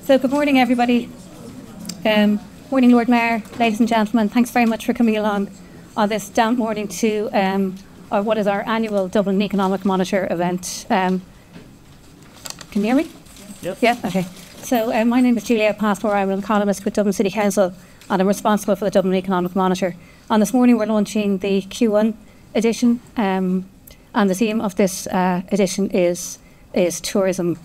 So good morning, everybody. Morning, Lord Mayor, ladies and gentlemen. Thanks very much for coming along on this damp morning to what is our annual Dublin Economic Monitor Event. Can you hear me? Yep. Yeah, okay. So my name is Julia Passport. I'm an economist with Dublin City Council and I'm responsible for the Dublin Economic Monitor. And this morning we're launching the Q1 edition and the theme of this edition is tourism.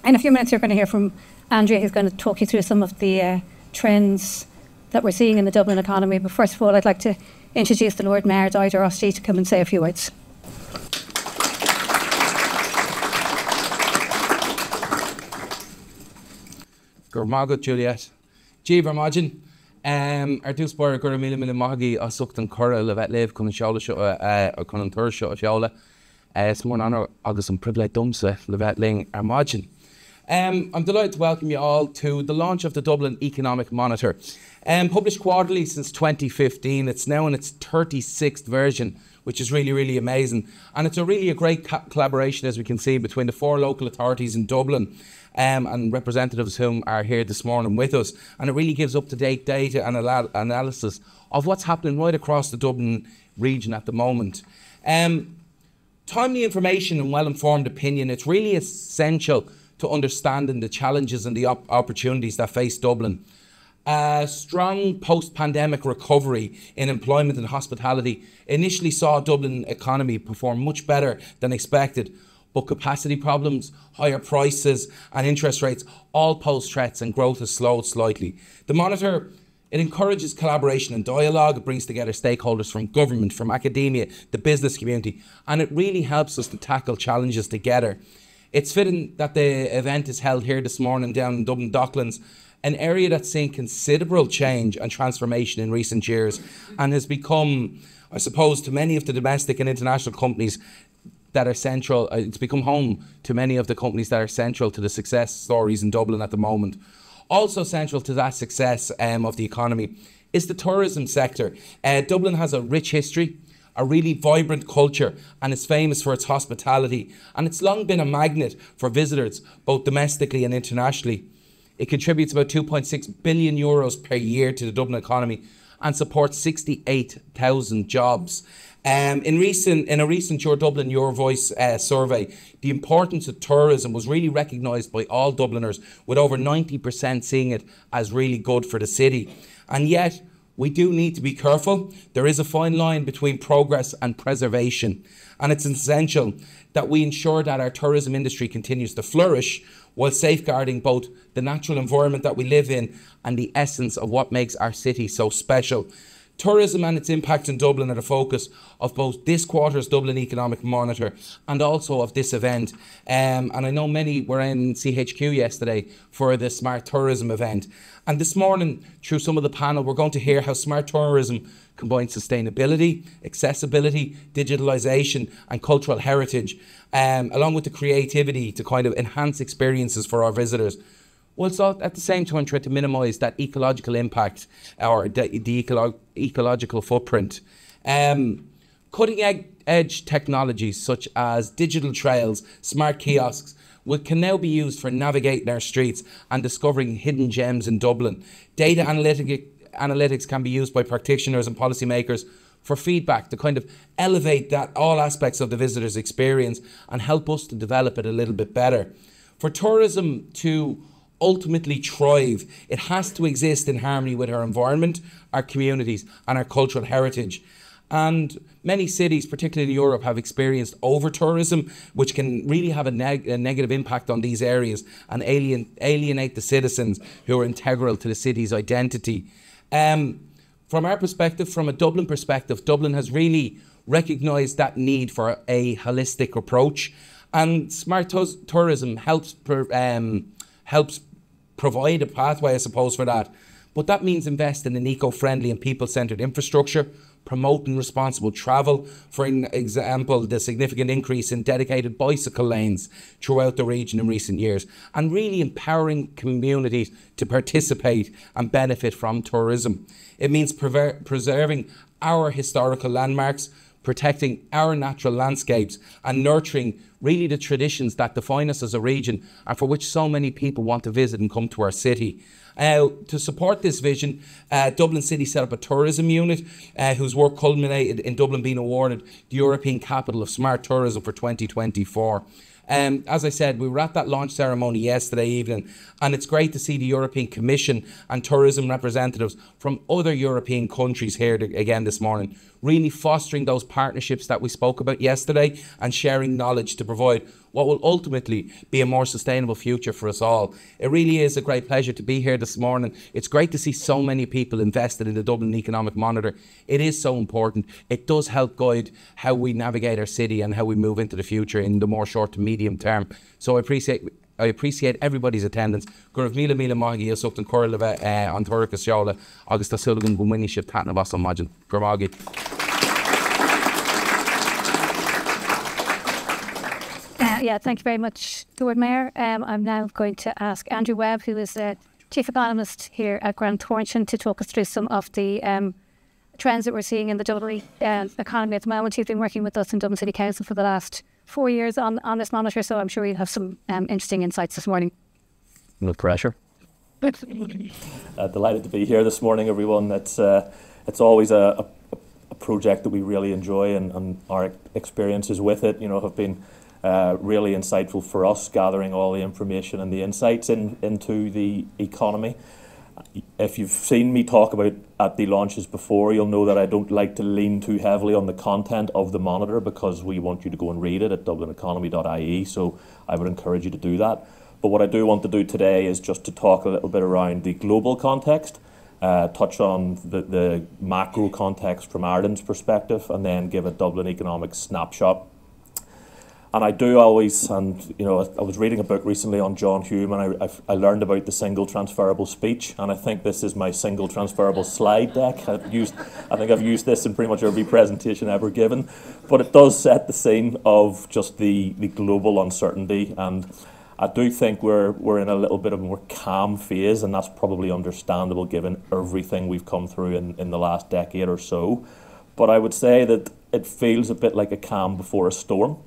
In a few minutes you're going to hear from Andrea, who's going to talk you through some of the trends that we're seeing in the Dublin economy. But first of all, I'd like to introduce the Lord Mayor, Dáidir Osti, to come and say a few words. Gur mágad, Juliet. Díomh mágin. Ar dús bar gur míle mágaí a sucht an cora le bheith léamh chun an seola seo chun an tuair seo a seola. Is mór an agus an privilege dumsa le bheith ling ar mágin. I'm delighted to welcome you all to the launch of the Dublin Economic Monitor. Published quarterly since 2015, it's now in its 36th version, which is really, really amazing. And it's really a great collaboration, as we can see, between the 4 local authorities in Dublin and representatives whom are here this morning with us. And it really gives up-to-date data and analysis of what's happening right across the Dublin region at the moment. Timely information and well-informed opinion, it's really essential to understanding the challenges and the opportunities that face Dublin. A strong post-pandemic recovery in employment and hospitality initially saw Dublin economy perform much better than expected, but capacity problems, higher prices and interest rates all pose threats and growth has slowed slightly. The Monitor, it encourages collaboration and dialogue, it brings together stakeholders from government, from academia, the business community, and it really helps us to tackle challenges together. It's fitting that the event is held here this morning down in Dublin Docklands, an area that's seen considerable change and transformation in recent years and has become, I suppose, to many of the domestic and international companies that are central, it's become home to many of the companies that are central to the success stories in Dublin at the moment. Also central to that success of the economy is the tourism sector. Dublin has a rich history, a really vibrant culture, and is famous for its hospitality, and it's long been a magnet for visitors both domestically and internationally. It contributes about €2.6 billion per year to the Dublin economy and supports 68,000 jobs. In a recent Your Dublin Your Voice survey, the importance of tourism was really recognised by all Dubliners, with over 90% seeing it as really good for the city. And yet, we do need to be careful. There is a fine line between progress and preservation, and it's essential that we ensure that our tourism industry continues to flourish while safeguarding both the natural environment that we live in and the essence of what makes our city so special. Tourism and its impact in Dublin are the focus of both this quarter's Dublin Economic Monitor and also of this event. And I know many were in CHQ yesterday for the Smart Tourism event. And this morning, through some of the panel, we're going to hear how smart tourism combines sustainability, accessibility, digitalisation and cultural heritage, along with the creativity to kind of enhance experiences for our visitors. Whilst at the same time trying to minimise that ecological impact or the ecological footprint. Cutting edge technologies such as digital trails, smart kiosks, can now be used for navigating our streets and discovering hidden gems in Dublin. Data analytics can be used by practitioners and policymakers for feedback to kind of elevate that all aspects of the visitor's experience and help us to develop it a little bit better. For tourism to ultimately thrive, it has to exist in harmony with our environment, our communities and our cultural heritage. And many cities, particularly in Europe, have experienced over-tourism, which can really have a negative impact on these areas and alienate the citizens who are integral to the city's identity. From our perspective, from a Dublin perspective, Dublin has really recognised that need for a holistic approach, and smart tourism helps provide a pathway, I suppose, for that. But that means investing in eco-friendly and people-centred infrastructure, promoting responsible travel, for example, the significant increase in dedicated bicycle lanes throughout the region in recent years, and really empowering communities to participate and benefit from tourism. It means preserving our historical landmarks, protecting our natural landscapes and nurturing really the traditions that define us as a region and for which so many people want to visit and come to our city. To support this vision, Dublin City set up a tourism unit whose work culminated in Dublin being awarded the European Capital of Smart Tourism for 2024. As I said, we were at that launch ceremony yesterday evening, and it's great to see the European Commission and tourism representatives from other European countries here again this morning, really fostering those partnerships that we spoke about yesterday and sharing knowledge to provide what will ultimately be a more sustainable future for us all. It really is a great pleasure to be here this morning. It's great to see so many people invested in the Dublin Economic Monitor. It is so important. It does help guide how we navigate our city and how we move into the future in the more short to medium term. So I appreciate everybody's attendance. Gurv Mila Mila Magi is up in Corleva on Turkish Yola, August Sullivan Gumwiniship Tatna Vassal Majin. Gurmagi. Yeah, thank you very much, Lord Mayor. I'm now going to ask Andrew Webb, who is the Chief Economist here at Grant Thornton, to talk us through some of the trends that we're seeing in the Dublin economy at the moment. He's been working with us in Dublin City Council for the last 4 years on this monitor, so I'm sure you'll have some interesting insights this morning. No pressure. Delighted to be here this morning, everyone. It's always a project that we really enjoy, and our experiences with it, have been really insightful for us, gathering all the information and the insights into the economy. If you've seen me talk about at the launches before, you'll know that I don't like to lean too heavily on the content of the monitor because we want you to go and read it at dublineconomy.ie, so I would encourage you to do that. But what I do want to do today is just to talk a little bit around the global context, touch on the macro context from Ireland's perspective, and then give a Dublin economic snapshot. And I do always, and I was reading a book recently on John Hume, and I learned about the single transferable speech, and I think this is my single transferable slide deck. I think I've used this in pretty much every presentation ever given, but it does set the scene of just the global uncertainty, and I do think we're in a little bit of a more calm phase, and that's probably understandable given everything we've come through in the last decade or so. But I would say that it feels a bit like a calm before a storm,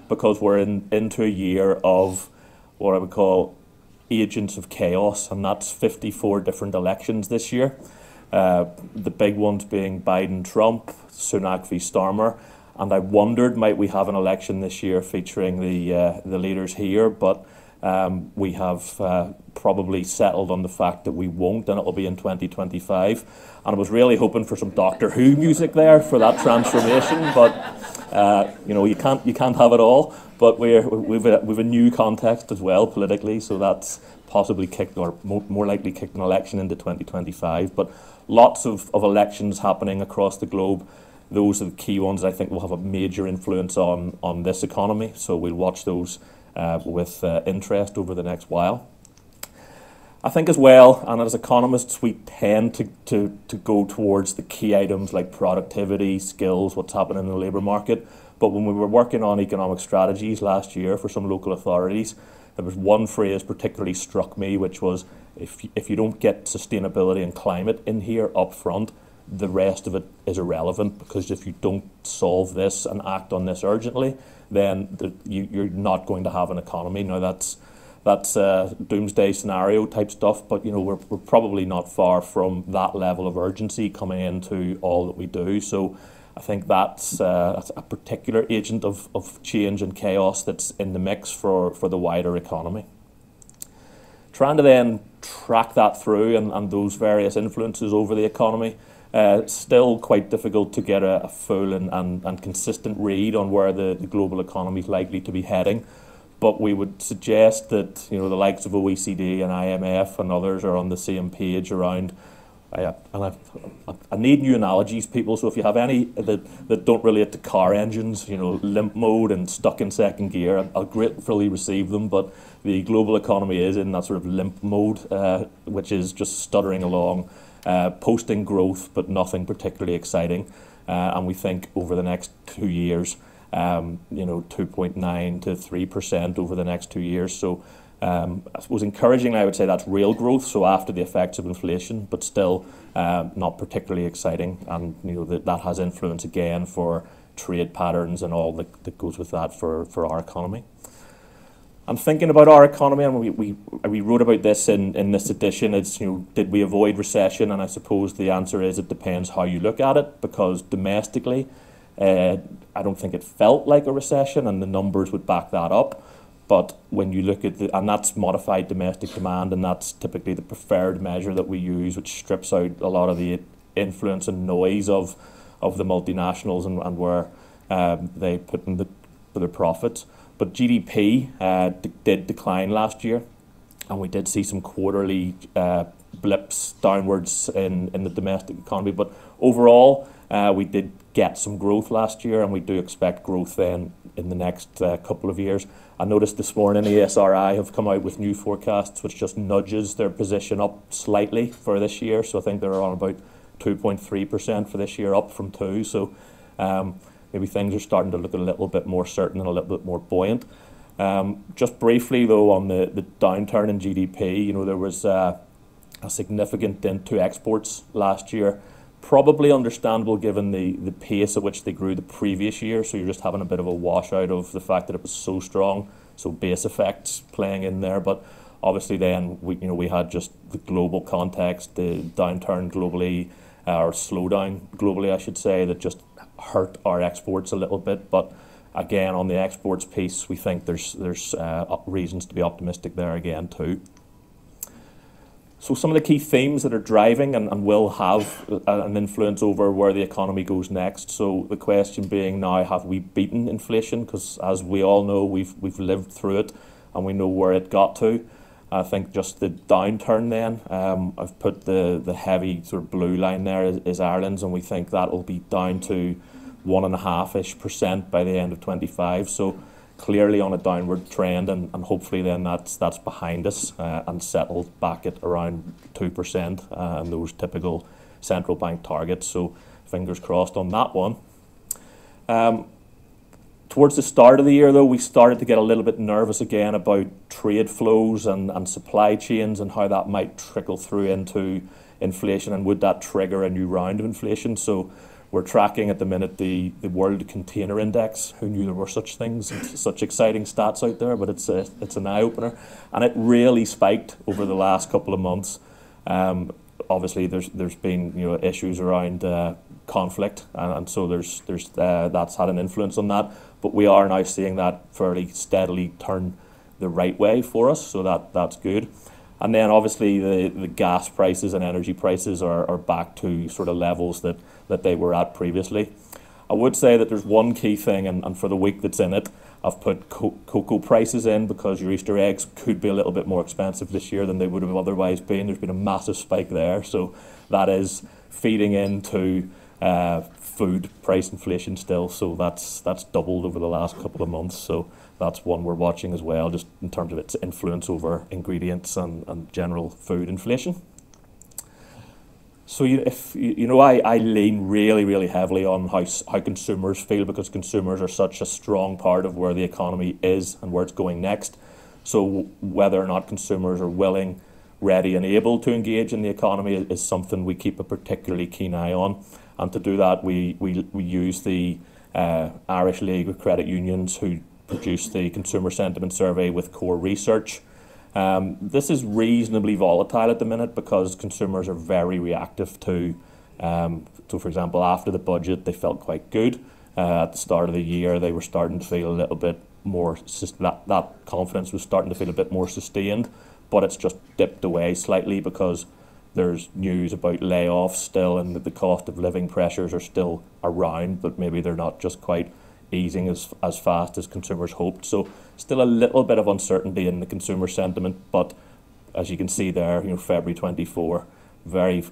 because we're into a year of what I would call agents of chaos, and that's 54 different elections this year. The big ones being Biden-Trump, Sunak v Starmer, and I wondered, might we have an election this year featuring the leaders here, but we have probably settled on the fact that we won't, and it'll be in 2025. And I was really hoping for some Doctor Who music there for that transformation, but you can't have it all. But we've a new context as well politically, so that's possibly kicked, or more likely kicked, an election into 2025. But lots of elections happening across the globe. Those are the key ones I think will have a major influence on this economy. So we'll watch those with interest over the next while. I think as well, and as economists, we tend to go towards the key items like productivity, skills, what's happening in the labour market. But when we were working on economic strategies last year for some local authorities, there was one phrase particularly struck me, which was, if you don't get sustainability and climate in here up front, the rest of it is irrelevant, because if you don't solve this and act on this urgently, then you're not going to have an economy. Now that's doomsday scenario type stuff, but we're probably not far from that level of urgency coming into all that we do. So I think that's a particular agent of change and chaos that's in the mix for the wider economy. Trying to then track that through and those various influences over the economy, it's still quite difficult to get a full and consistent read on where the global economy is likely to be heading. But we would suggest that the likes of OECD and IMF and others are on the same page around. I need new analogies, people. So if you have any that don't relate to car engines, limp mode and stuck in second gear, I'll gratefully receive them. But the global economy is in that sort of limp mode, which is just stuttering along, posting growth, but nothing particularly exciting. And we think over the next 2 years, 2.9 to 3% over the next 2 years. So I suppose encouraging, I would say that's real growth, so after the effects of inflation, but still not particularly exciting. And that has influence again for trade patterns and all that goes with that for our economy. I'm thinking about our economy, and we wrote about this in this edition. It's, did we avoid recession? And I suppose the answer is it depends how you look at it, because domestically, I don't think it felt like a recession, and the numbers would back that up. But when you look at and that's modified domestic demand, and that's typically the preferred measure that we use, which strips out a lot of the influence and noise of the multinationals and where they put in their profits. But GDP did decline last year, and we did see some quarterly blips downwards in the domestic economy. But overall, we did get some growth last year, and we do expect growth then in the next couple of years. I noticed this morning the ESRI have come out with new forecasts, which just nudges their position up slightly for this year. So I think they're on about 2.3% for this year, up from 2%. So maybe things are starting to look a little bit more certain and a little bit more buoyant. Just briefly, though, on the downturn in GDP, there was a significant dent to exports last year. Probably understandable given the pace at which they grew the previous year. So you're just having a bit of a washout of the fact that it was so strong. So base effects playing in there. But obviously then we had just the global context, the downturn globally, or slowdown globally, I should say, that just hurt our exports a little bit. But again, on the exports piece, we think there's reasons to be optimistic there again too. So some of the key themes that are driving and will have an influence over where the economy goes next. So the question being now, have we beaten inflation? Because as we all know, we've lived through it and we know where it got to. I think just the downturn then, I've put the heavy sort of blue line there is Ireland's, and we think that will be down to 1.5% by the end of 25. So clearly on a downward trend, and hopefully then that's behind us and settled back at around 2% and those typical central bank targets. So fingers crossed on that one. Towards the start of the year, though, we started to get a little bit nervous again about trade flows and supply chains and how that might trickle through into inflation, and would that trigger a new round of inflation. So we're tracking at the minute the World Container Index. Who knew there were such things, such exciting stats out there? But it's an eye-opener, and it really spiked over the last couple of months. Obviously, there's been issues around conflict, and so there's that's had an influence on that. But we are now seeing that fairly steadily turn the right way for us, so that's good. And then obviously the gas prices and energy prices are back to sort of levels that they were at previously. I would say that there's one key thing, and for the week that's in it, I've put cocoa prices in, because your Easter eggs could be a little bit more expensive this year than they would have otherwise been. There's been a massive spike there, so that is feeding into food price inflation still. So that's doubled over the last couple of months. So that's one we're watching as well, just in terms of its influence over ingredients and general food inflation. So I lean really heavily on how consumers feel, because consumers are such a strong part of where the economy is and where it's going next. So whether or not consumers are willing, ready and able to engage in the economy is something we keep a particularly keen eye on. And to do that, we use the Irish League of Credit Unions, who produced the Consumer Sentiment Survey with core research. This is reasonably volatile at the minute, because consumers are very reactive to, so for example, after the budget, they felt quite good. At the start of the year, they were starting to feel a little bit more, that confidence was starting to feel a bit more sustained, but it's just dipped away slightly because there's news about layoffs still, and that the cost of living pressures are still around, but maybe they're not just quite easing as fast as consumers hoped. So still a little bit of uncertainty in the consumer sentiment, but as you can see there, February 24, very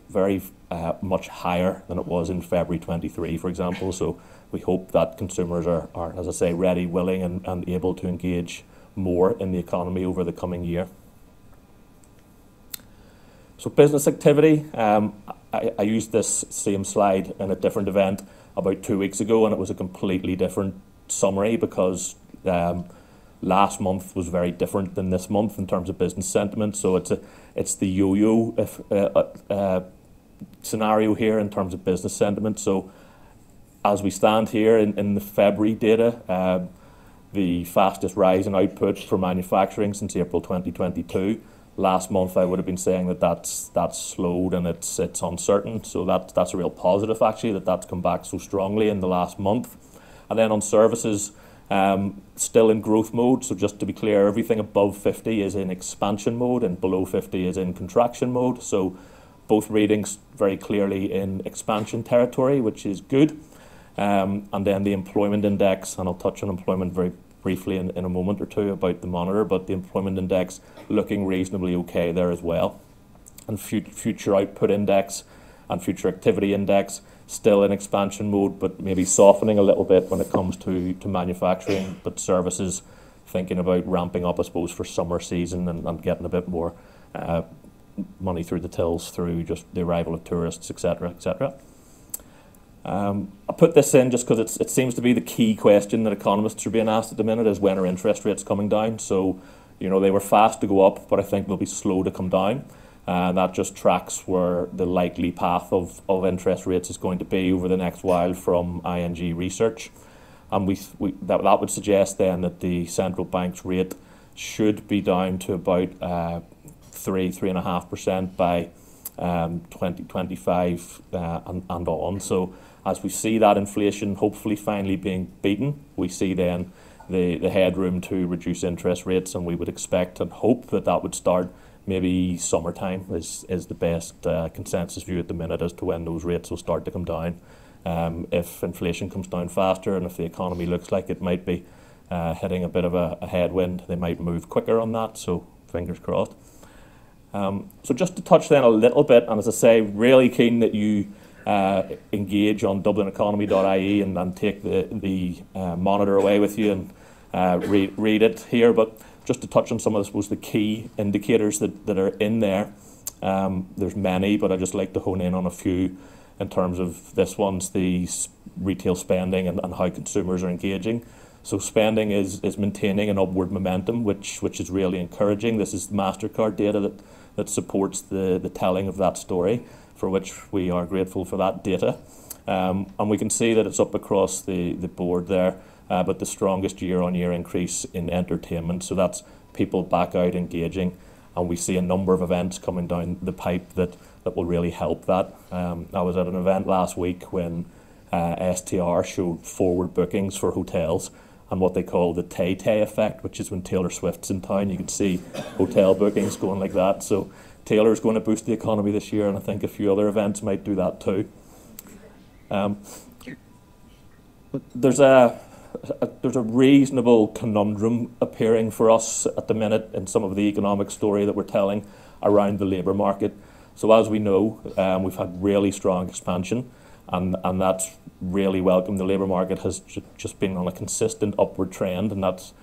much higher than it was in February 23, for example. So we hope that consumers are, as I say, ready, willing and able to engage more in the economy over the coming year. So business activity, I used this same slide in a different event about 2 weeks ago, and it was a completely different summary, because last month was very different than this month in terms of business sentiment. So it's the yo-yo scenario here in terms of business sentiment. So as we stand here in the February data, the fastest rise in output for manufacturing since April 2022. Last month I would have been saying that that's slowed and it's uncertain, so that's a real positive actually that's come back so strongly in the last month. And then on services, still in growth mode, so just to be clear, everything above 50 is in expansion mode and below 50 is in contraction mode, so both readings very clearly in expansion territory, which is good. And then the employment index, and I'll touch on employment very briefly in a moment or two about the monitor, but the employment index looking reasonably okay there as well. And future output index and future activity index still in expansion mode, but maybe softening a little bit when it comes to manufacturing, but services thinking about ramping up, I suppose, for summer season and getting a bit more money through the tills through just the arrival of tourists, etc., etc. I put this in just because it seems to be the key question that economists are being asked at the minute is when are interest rates coming down? So, you know, they were fast to go up, but I think they'll be slow to come down. And that just tracks where the likely path of interest rates is going to be over the next while from ING research. And that would suggest then that the central bank's rate should be down to about 3.5% by 2025 and on. So as we see that inflation hopefully finally being beaten, we see then the headroom to reduce interest rates, and we would expect and hope that would start maybe summertime is the best consensus view at the minute as to when those rates will start to come down. If inflation comes down faster and if the economy looks like it might be hitting a bit of a headwind, they might move quicker on that, so fingers crossed. So just to touch then a little bit, and as I say, really keen that you engage on dublineconomy.ie and take the monitor away with you and read it here. But just to touch on some of, I suppose, the key indicators that are in there. There's many, but I'd just like to hone in on a few in terms of this one's the retail spending and how consumers are engaging. So spending is maintaining an upward momentum, which is really encouraging. This is MasterCard data that supports the telling of that story, for which we are grateful for that data. And we can see that it's up across the board there, but the strongest year-on-year increase in entertainment. So that's people back out engaging, and we see a number of events coming down the pipe that will really help that. I was at an event last week when STR showed forward bookings for hotels and what they call the Tay-Tay effect, which is when Taylor Swift's in town, you can see hotel bookings going like that. So Taylor's going to boost the economy this year, and I think a few other events might do that too. There's a reasonable conundrum appearing for us at the minute in some of the economic story that we're telling around the labour market. So as we know, we've had really strong expansion, and that's really welcome. The labour market has just been on a consistent upward trend, and that's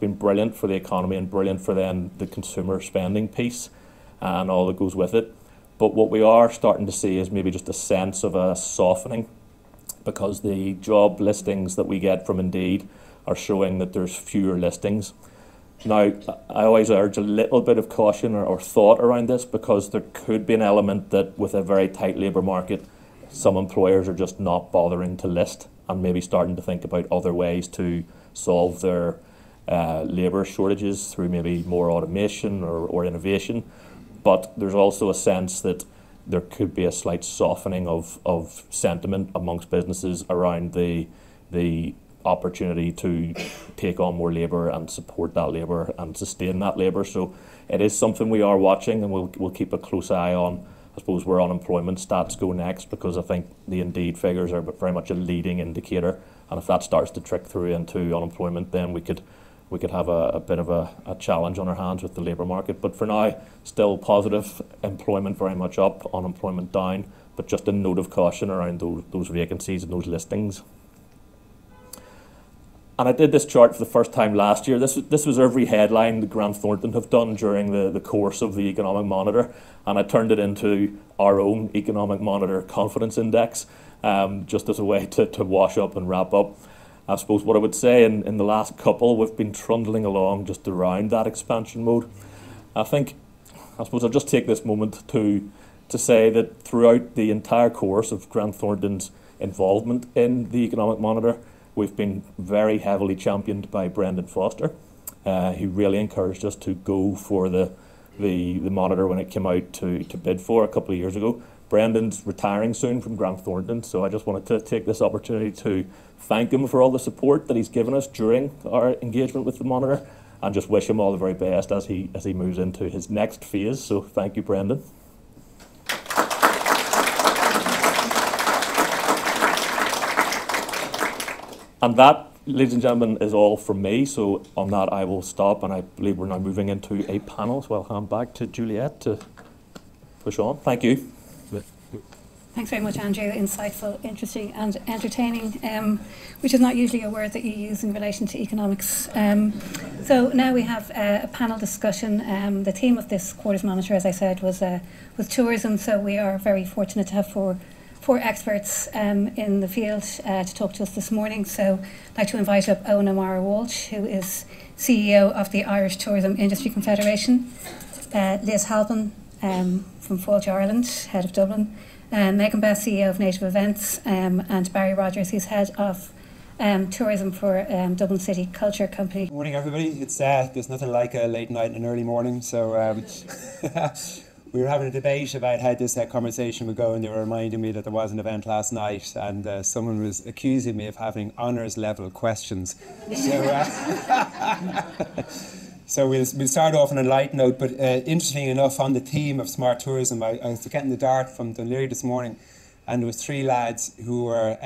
been brilliant for the economy and brilliant for then the consumer spending piece and all that goes with it. But what we are starting to see is maybe just a sense of a softening, because the job listings that we get from Indeed are showing that there's fewer listings. Now, I always urge a little bit of caution or thought around this, because there could be an element that with a very tight labour market, some employers are just not bothering to list and maybe starting to think about other ways to solve their labour shortages through maybe more automation or innovation. But there's also a sense that there could be a slight softening of sentiment amongst businesses around the opportunity to take on more labour and support that labour and sustain that labour. So it is something we are watching, and we'll keep a close eye on, I suppose, where unemployment stats go next, because I think the Indeed figures are very much a leading indicator, and if that starts to trick through into unemployment, then we could have a bit of a challenge on our hands with the labour market. But for now, still positive, employment very much up, unemployment down, but just a note of caution around those vacancies and those listings. And I did this chart for the first time last year. This was every headline that Grant Thornton have done during the course of the Economic Monitor, and I turned it into our own Economic Monitor Confidence Index, just as a way to wash up and wrap up. I suppose what I would say in the last couple, we've been trundling along just around that expansion mode. I suppose I'll just take this moment to say that throughout the entire course of Grant Thornton's involvement in the Economic Monitor. We've been very heavily championed by Brendan Foster. He really encouraged us to go for the Monitor when it came out to bid for a couple of years ago. Brendan's retiring soon from Grant Thornton, so I just wanted to take this opportunity to thank him for all the support that he's given us during our engagement with the Monitor, and just wish him all the very best as he moves into his next phase. So thank you, Brendan. And that, ladies and gentlemen, is all from me. So on that, I will stop, and I believe we're now moving into a panel. So I'll hand back to Juliet to push on. Thank you. Thanks very much, Andrew. Insightful, interesting and entertaining, which is not usually a word that you use in relation to economics. So now we have a panel discussion. The theme of this quarter's monitor, as I said, was tourism. So we are very fortunate to have four experts in the field to talk to us this morning. So I'd like to invite up Owen O'Mara Walsh, who is CEO of the Irish Tourism Industry Confederation, Liz Halpin from Fáilte Ireland, head of Dublin, Megan Best, CEO of Native Events, and Barry Rogers, who's head of tourism for Dublin City Culture Company. Good morning, everybody. It's there's nothing like a late night and an early morning, so we were having a debate about how this conversation would go, and they were reminding me that there was an event last night, and someone was accusing me of having honours level questions. So we'll start off on a light note, but interestingly enough, on the theme of smart tourism, I was getting the dart from Dún Laoghaire this morning, and there was three lads who were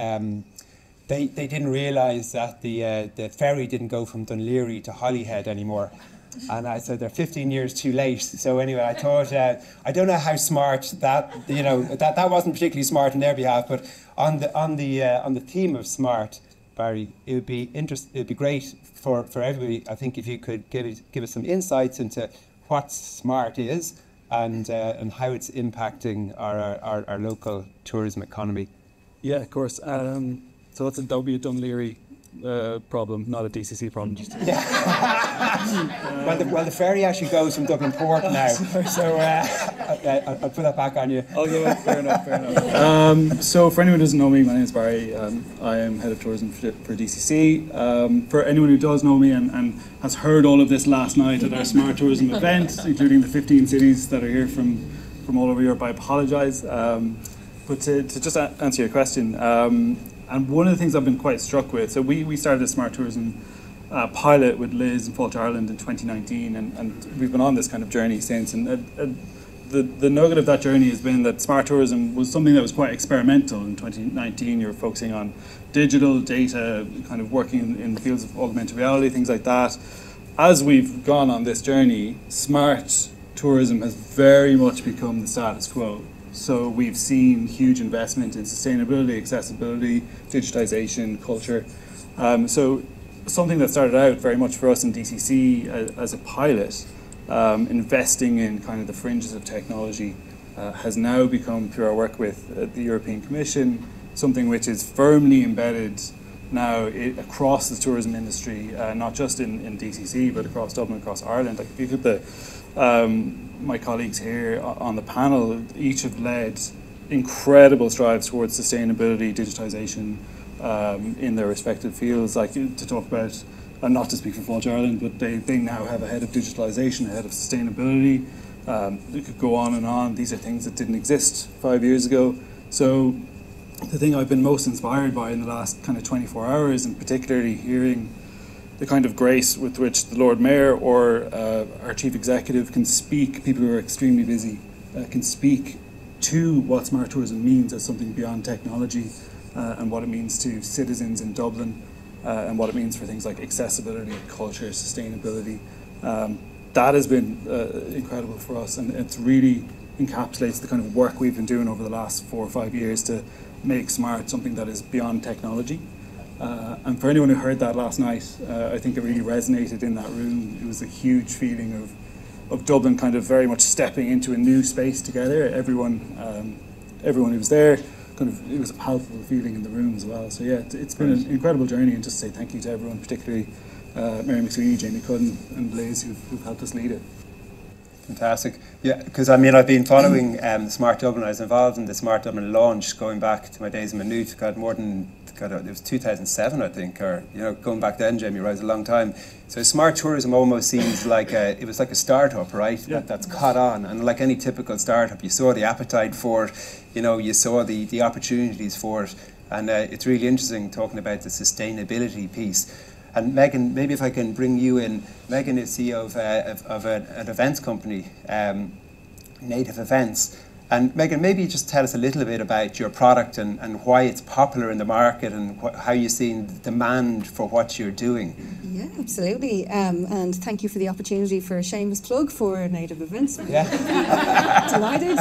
they didn't realise that the ferry didn't go from Dún Laoghaire to Holyhead anymore. And I said they're 15 years too late. So anyway, I thought I don't know how smart that that wasn't particularly smart on their behalf, but on the theme of smart, Barry, it'd be great for everybody. I think if you could give us some insights into what smart is and how it's impacting our local tourism economy. Yeah, of course. So that would be a Dún Laoghaire problem, not a DCC problem. Well, the ferry actually goes from Dublin Port now, so I'll put that back on you. Oh yeah, fair enough. So for anyone who doesn't know me, my name is Barry. I am head of tourism for DCC. For anyone who does know me and has heard all of this last night at our Smart Tourism event, including the 15 cities that are here from all over Europe, I apologise. But to just answer your question, and one of the things I've been quite struck with, so we started a smart tourism pilot with Liz in Fáilte Ireland in 2019, and we've been on this kind of journey since. And the nugget of that journey has been that smart tourism was something that was quite experimental. In 2019, you were focusing on digital data, kind of working in the fields of augmented reality, things like that. As we've gone on this journey, smart tourism has very much become the status quo. So we've seen huge investment in sustainability, accessibility, digitization, culture. So something that started out very much for us in DCC as a pilot, investing in kind of the fringes of technology, has now become, through our work with the European Commission, something which is firmly embedded now across the tourism industry, not just in DCC, but across Dublin, across Ireland. Like if you look at my colleagues here on the panel, each have led incredible strides towards sustainability, digitization in their respective fields. Like to talk about, and not to speak for Fáilte Ireland, but they now have a head of digitalization, a head of sustainability. We could go on and on. These are things that didn't exist 5 years ago. So the thing I've been most inspired by in the last kind of 24 hours, and particularly hearing the kind of grace with which the Lord Mayor or our Chief Executive can speak, people who are extremely busy, can speak to what smart tourism means as something beyond technology, and what it means to citizens in Dublin, and what it means for things like accessibility, culture, sustainability. That has been incredible for us, and it really encapsulates the kind of work we've been doing over the last 4 or 5 years to make smart something that is beyond technology. And for anyone who heard that last night, I think it really resonated in that room. It was a huge feeling of Dublin kind of very much stepping into a new space together. Everyone who was there, kind of, it was a palpable feeling in the room as well. So yeah, it's been an incredible journey, and just to say thank you to everyone, particularly Mary McSweeney, Jamie Cudden and Liz who've helped us lead it. Fantastic. Yeah, because I mean, I've been following Smart Dublin. I was involved in the Smart Dublin launch going back to my days in Maynooth. It was 2007, I think, or going back then, Jamie, right, a long time. So smart tourism almost seems like it was like a startup, right? Yeah. That's caught on, and like any typical startup, you saw the appetite for it, you saw the opportunities for it, and it's really interesting talking about the sustainability piece. And Megan, maybe if I can bring you in. Megan is CEO of an events company, Native Events. And Megan, maybe just tell us a little bit about your product and why it's popular in the market and how you're seeing the demand for what you're doing. Yeah, absolutely. And thank you for the opportunity for a shameless plug for Native Events. Yeah. Delighted.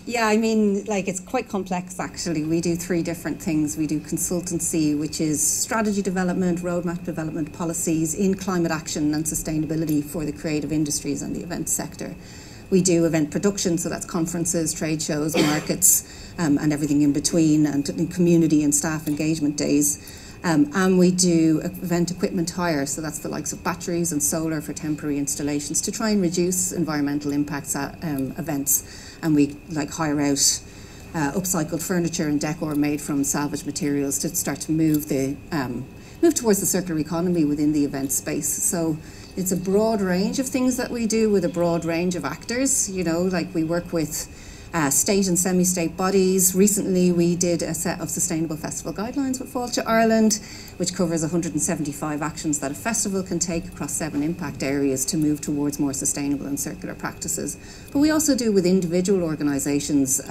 Yeah, I mean, like, it's quite complex, actually. We do 3 different things. We do consultancy, which is strategy development, roadmap development, policies in climate action and sustainability for the creative industries and the event sector. We do event production, so that's conferences, trade shows, markets, and everything in between, and community and staff engagement days. And we do event equipment hire, so that's the likes of batteries and solar for temporary installations to try and reduce environmental impacts at events. And we hire out upcycled furniture and decor made from salvaged materials to start to move towards the circular economy within the event space. So it's a broad range of things that we do with a broad range of actors. Like we work with state and semi-state bodies. Recently, we did a set of sustainable festival guidelines with Fáilte Ireland, which covers 175 actions that a festival can take across 7 impact areas to move towards more sustainable and circular practices. But we also do with individual organisations,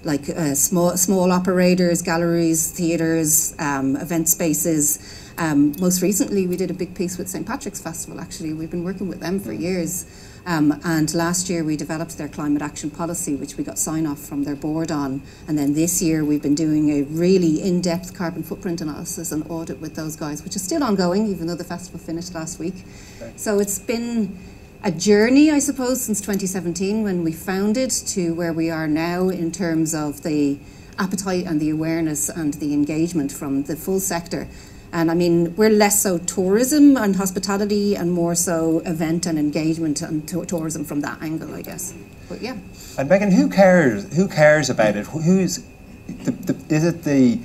like small operators, galleries, theatres, event spaces. Most recently, we did a big piece with St. Patrick's Festival, actually. We've been working with them for years. And last year, we developed their climate action policy, which we got sign-off from their board on. And then this year, we've been doing a really in-depth carbon footprint analysis and audit with those guys, which is still ongoing, even though the festival finished last week. Okay. So it's been a journey, I suppose, since 2017, when we founded, to where we are now in terms of the appetite and the awareness and the engagement from the full sector. And I mean, we're less so tourism and hospitality and more so event and engagement and tourism from that angle, I guess. But yeah. And Megan, who cares about it? Is it the,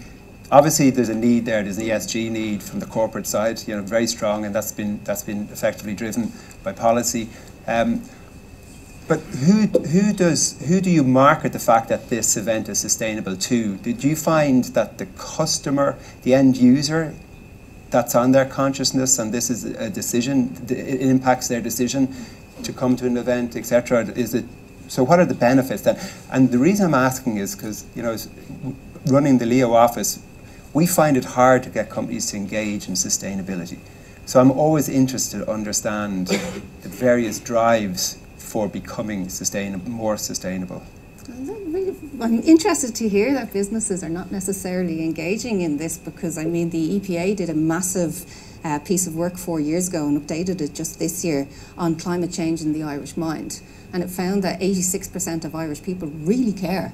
obviously there's a need there, there's an ESG need from the corporate side, very strong, and that's been effectively driven by policy. But who do you market the fact that this event is sustainable to? Did you find that the customer, the end user, that's on their consciousness, and this is a decision, it impacts their decision to come to an event, etc.? So what are the benefits then? And the reason I'm asking is because, running the Leo office, we find it hard to get companies to engage in sustainability. So I'm always interested to understand the various drives for becoming more sustainable. I'm interested to hear that businesses are not necessarily engaging in this, because I mean the EPA did a massive piece of work 4 years ago and updated it just this year on climate change in the Irish mind, and it found that 86% of Irish people really care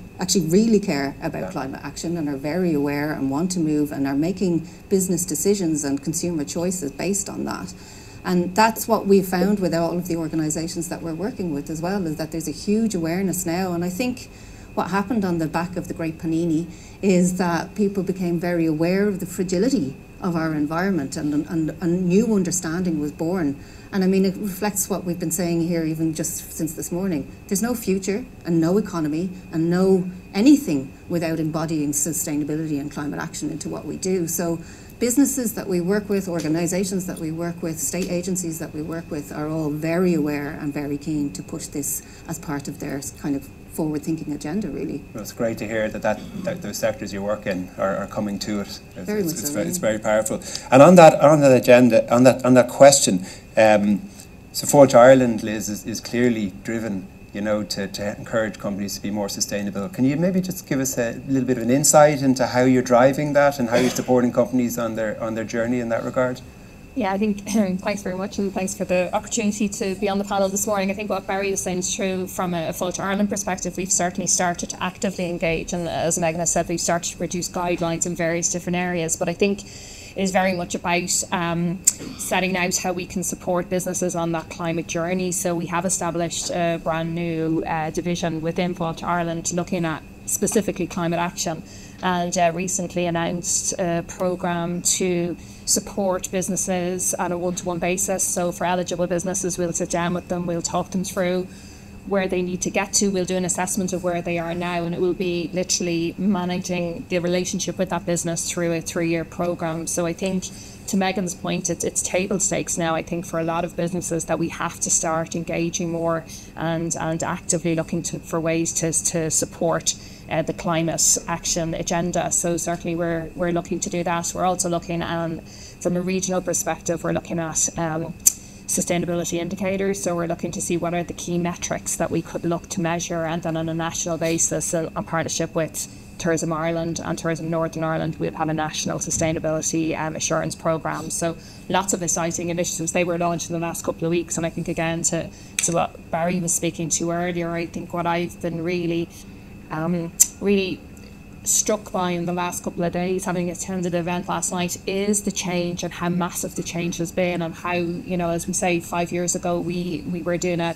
about climate action and are very aware and want to move and are making business decisions and consumer choices based on that. And that's what we've found with all of the organisations that we're working with as well, is that there's a huge awareness now. And I think what happened on the back of the Great Panini is that people became very aware of the fragility of our environment, and a new understanding was born. And I mean, it reflects what we've been saying here even just since this morning. There's no future and no economy and no anything without embodying sustainability and climate action into what we do. So businesses that we work with, organisations that we work with, state agencies that we work with are all very aware and very keen to push this as part of their kind of forward-thinking agenda, really. Well, it's great to hear that those sectors you work in are coming to it. It's very powerful. And on that agenda, on that question, so Fáilte Ireland, Liz, is clearly driven, to encourage companies to be more sustainable. Can you maybe just give us a little bit of an insight into how you're driving that and how you're supporting companies on their journey in that regard? Yeah, I think thanks very much, and thanks for the opportunity to be on the panel this morning. I think what Barry is saying is true from a Fáilte Ireland perspective. We've certainly started to actively engage, and as Megan has said, we've started to produce guidelines in various different areas. But I think is very much about setting out how we can support businesses on that climate journey. So we have established a brand new division within Fáilte Ireland looking at specifically climate action, and recently announced a programme to support businesses on a one-to-one basis. So for eligible businesses, we'll sit down with them, we'll talk them through where they need to get to, we'll do an assessment of where they are now, and it will be literally managing the relationship with that business through a 3-year programme. So I think, to Megan's point, it's table stakes now, I think, for a lot of businesses, that we have to start engaging more and actively looking for ways to support the climate action agenda. So certainly we're looking to do that. We're also looking from a regional perspective, we're looking at sustainability indicators. So we're looking to see what are the key metrics that we could look to measure, and then on a national basis, in partnership with Tourism Ireland and Tourism Northern Ireland, we've had a national sustainability assurance programme. So lots of exciting initiatives. They were launched in the last couple of weeks, and I think, again, to what Barry was speaking to earlier, I think what I've been really struck by in the last couple of days, having attended the event last night, is the change and how massive the change has been, and how, as we say, 5 years ago we were doing a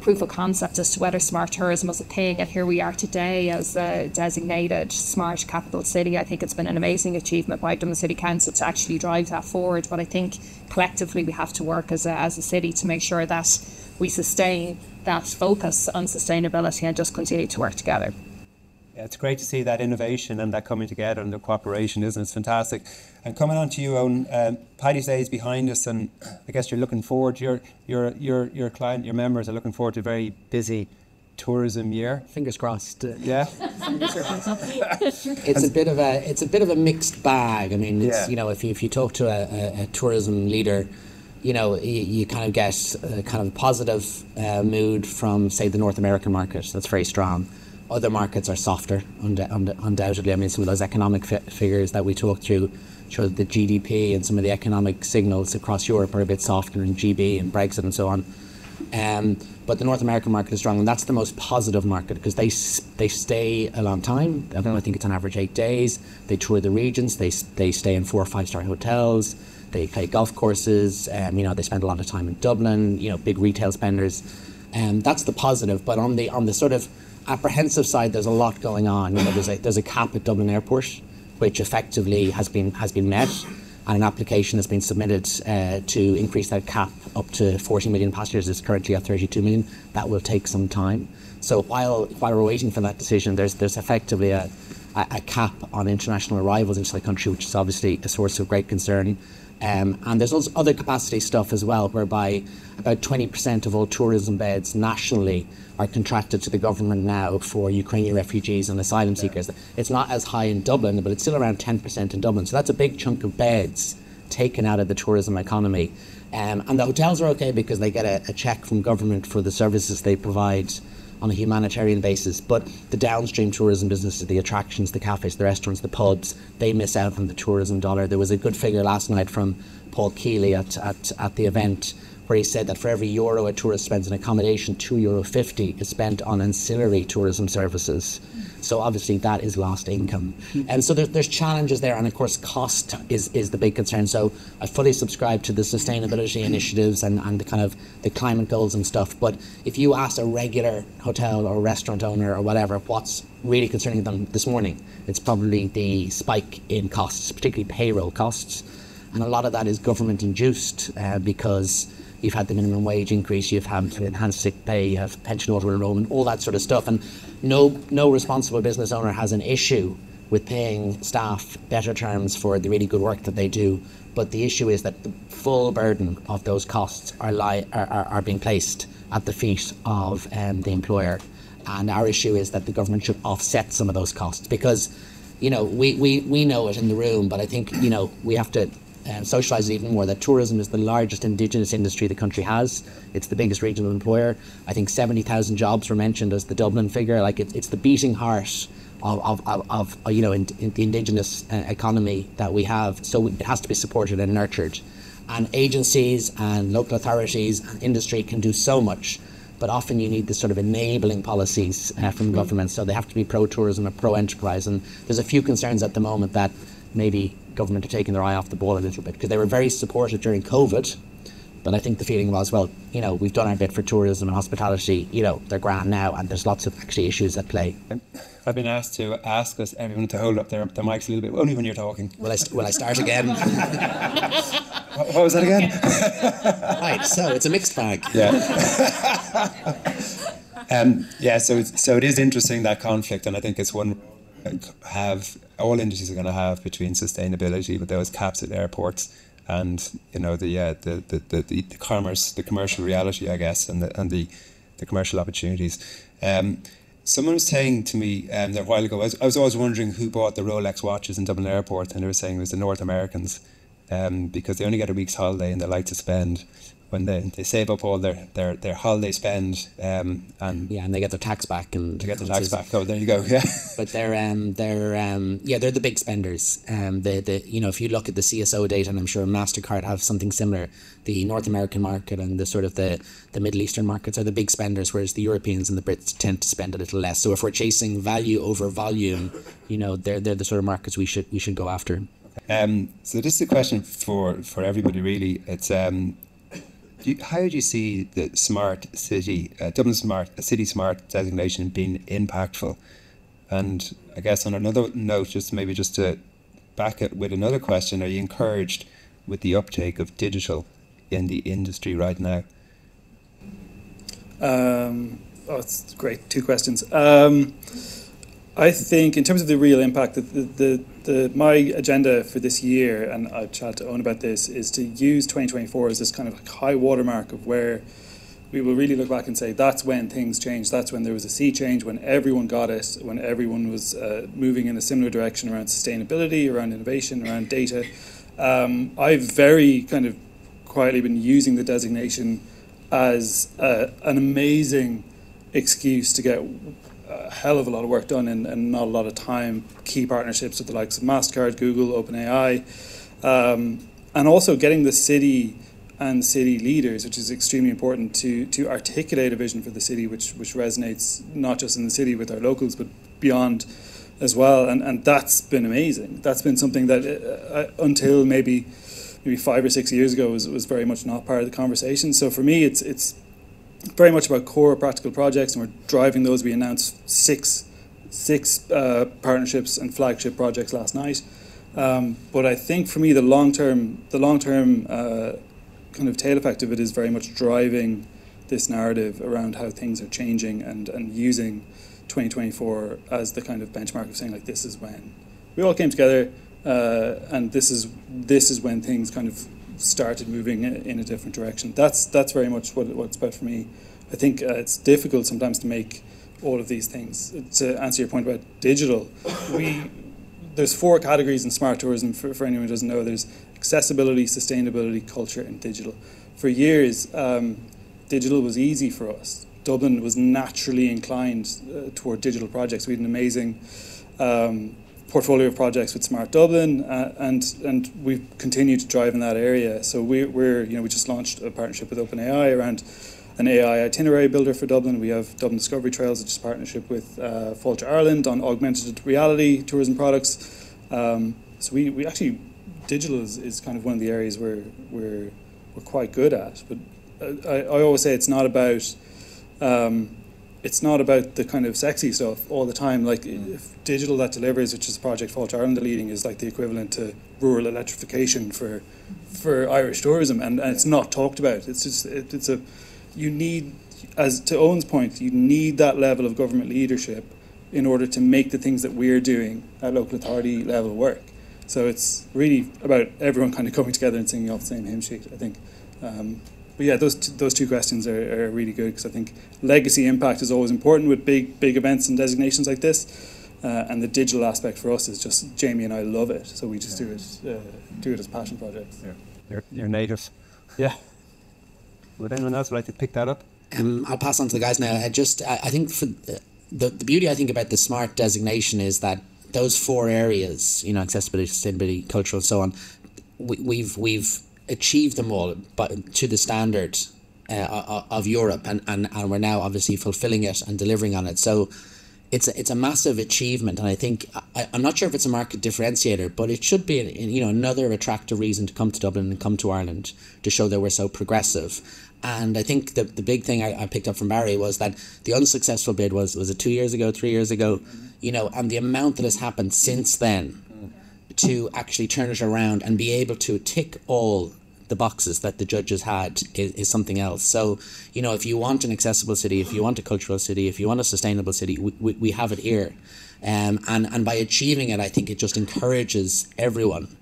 proof of concept as to whether smart tourism was a thing, and here we are today as a designated smart capital city. I think it's been an amazing achievement by Dublin City Council to actually drive that forward, but I think collectively we have to work as a city to make sure that we sustain that focus on sustainability and just continue to work together. Yeah, it's great to see that innovation and that coming together and the cooperation, isn't it? It's fantastic. And coming on to you, Owen, Paddy's Day is behind us, and I guess you're looking forward. Your client, your members are looking forward to a very busy tourism year. Fingers crossed. Yeah. It's a bit of a mixed bag. I mean, it's, if you talk to a tourism leader, you kind of get a kind of positive mood from, say, the North American market. That's very strong. Other markets are softer, undoubtedly. I mean, some of those economic figures that we talked through show that the GDP and some of the economic signals across Europe are a bit softer, in GB and Brexit and so on. But the North American market is strong, and that's the most positive market because they stay a long time. I think it's on average 8 days. They tour the regions. They stay in 4 or 5 star hotels. They play golf courses. They spend a lot of time in Dublin. Big retail spenders. That's the positive. But on the sort of apprehensive side, there's a lot going on. There's a cap at Dublin Airport, which effectively has been met, and an application has been submitted to increase that cap up to 40 million passengers. It's currently at 32 million. That will take some time. So while we're waiting for that decision, there's effectively a cap on international arrivals into the country, which is obviously a source of great concern. And there's also other capacity stuff as well, whereby about 20% of all tourism beds nationally are contracted to the government now for Ukrainian refugees and asylum seekers. It's not as high in Dublin, but it's still around 10% in Dublin. So that's a big chunk of beds taken out of the tourism economy. And the hotels are okay because they get a check from government for the services they provide on a humanitarian basis, but the downstream tourism businesses, the attractions, the cafes, the restaurants, the pubs, they miss out on the tourism dollar. There was a good figure last night from Paul Keeley at the event, where he said that for every euro a tourist spends in accommodation, €2.50 is spent on ancillary tourism services. So obviously that is lost income. And so there's challenges there, and of course cost is the big concern. So I fully subscribe to the sustainability initiatives and the kind of the climate goals and stuff. But if you ask a regular hotel or restaurant owner or whatever what's really concerning them this morning, it's probably the spike in costs, particularly payroll costs. And a lot of that is government induced because you've had the minimum wage increase, you've had enhanced sick pay, you have pension auto-enrollment, all that sort of stuff. And no responsible business owner has an issue with paying staff better terms for the really good work that they do. But the issue is that the full burden of those costs are being placed at the feet of the employer. And our issue is that the government should offset some of those costs because, we know it in the room, but I think, we have to socialise it even more, that tourism is the largest indigenous industry the country has. It's the biggest regional employer. I think 70,000 jobs were mentioned as the Dublin figure. Like it's the beating heart of in the indigenous economy that we have. So it has to be supported and nurtured. And agencies and local authorities and industry can do so much, but often you need the sort of enabling policies from government. So they have to be pro-tourism or pro-enterprise. And there's a few concerns at the moment that maybe government are taking their eye off the ball a little bit, because they were very supportive during COVID. But I think the feeling was, well, we've done our bit for tourism and hospitality, they're grand now, and there's lots of actually issues at play. I've been asked to ask everyone to hold up their mics a little bit, only when you're talking. Will I start again? What was that again? Right, so it's a mixed bag. Yeah. So it is interesting, that conflict, and I think it's one all industries are going to have between sustainability with those caps at airports and the commerce, the commercial reality, I guess, and the commercial opportunities. Someone was saying to me a while ago, I was always wondering who bought the Rolex watches in Dublin Airport, and they were saying it was the North Americans, because they only get a week's holiday and they like to spend when they save up all their holiday spend, and they get their tax back, and they get their tax back. Oh, there you go. Yeah, but they're the big spenders. If you look at the CSO data, and I'm sure MasterCard have something similar, the North American market and the sort of the Middle Eastern markets are the big spenders, whereas the Europeans and the Brits tend to spend a little less. So if we're chasing value over volume, they're the sort of markets we should go after. So this is a question for everybody, really. It's how do you see the smart city, Dublin City Smart designation being impactful? And I guess on another note, just to back it with another question, are you encouraged with the uptake of digital in the industry right now? It's great. Two questions. I think in terms of the real impact, my agenda for this year, and I chatted to Owen about this, is to use 2024 as this kind of high watermark of where we will really look back and say that's when things changed, that's when there was a sea change, when everyone got it, when everyone was moving in a similar direction around sustainability, around innovation, around data. I've very kind of quietly been using the designation as an amazing excuse to get a hell of a lot of work done and not a lot of time, key partnerships with the likes of MasterCard, Google, OpenAI, and also getting the city and city leaders, which is extremely important, to articulate a vision for the city which resonates not just in the city with our locals but beyond as well, and that's been amazing. That's been something that until maybe 5 or 6 years ago was very much not part of the conversation. So for me it's very much about core practical projects, and we're driving those. We announced six partnerships and flagship projects last night. But I think for me the long term kind of tail effect of it is very much driving this narrative around how things are changing and using 2024 as the kind of benchmark of saying, like, this is when we all came together, and this is when things kind of started moving in a different direction. That's very much what it's about for me. I think it's difficult sometimes to make all of these things. To answer your point about digital, there's 4 categories in smart tourism for anyone who doesn't know. There's accessibility, sustainability, culture, and digital. For years, digital was easy for us. Dublin was naturally inclined toward digital projects. We had an amazing portfolio of projects with Smart Dublin, and we've continued to drive in that area. So we just launched a partnership with OpenAI around an AI itinerary builder for Dublin. We have Dublin Discovery Trails, which is a partnership with Fáilte Ireland on augmented reality tourism products. So we actually, digital is kind of one of the areas where we're quite good at. But I always say it's not about the kind of sexy stuff all the time. Like, if Digital That Delivers, which is a project Fáilte Ireland are leading, is like the equivalent to rural electrification for Irish tourism, and it's not talked about. You need, as to Owen's point, you need that level of government leadership in order to make the things that we're doing at local authority level work. So it's really about everyone kind of coming together and singing off the same hymn sheet, I think. But yeah, those two questions are really good, because I think legacy impact is always important with big events and designations like this, and the digital aspect for us is just, Jamie and I love it, so we just do it as passion projects. Yeah. You're natives. Yeah. Would anyone else like to pick that up? I'll pass on to the guys now. I think for the beauty I think about the SMART designation is that those 4 areas, accessibility, sustainability, cultural, and so on, we've achieved them all, but to the standard of Europe, and we're now obviously fulfilling it and delivering on it. So it's a massive achievement, and I think I'm not sure if it's a market differentiator, but it should be another attractive reason to come to Dublin and come to Ireland, to show that we're so progressive. And I think the big thing I picked up from Barry was that the unsuccessful bid was it 2 years ago, 3 years ago, and the amount that has happened since then to actually turn it around and be able to tick all the boxes that the judges had is something else. So, if you want an accessible city, if you want a cultural city, if you want a sustainable city, we have it here. And by achieving it, I think it just encourages everyone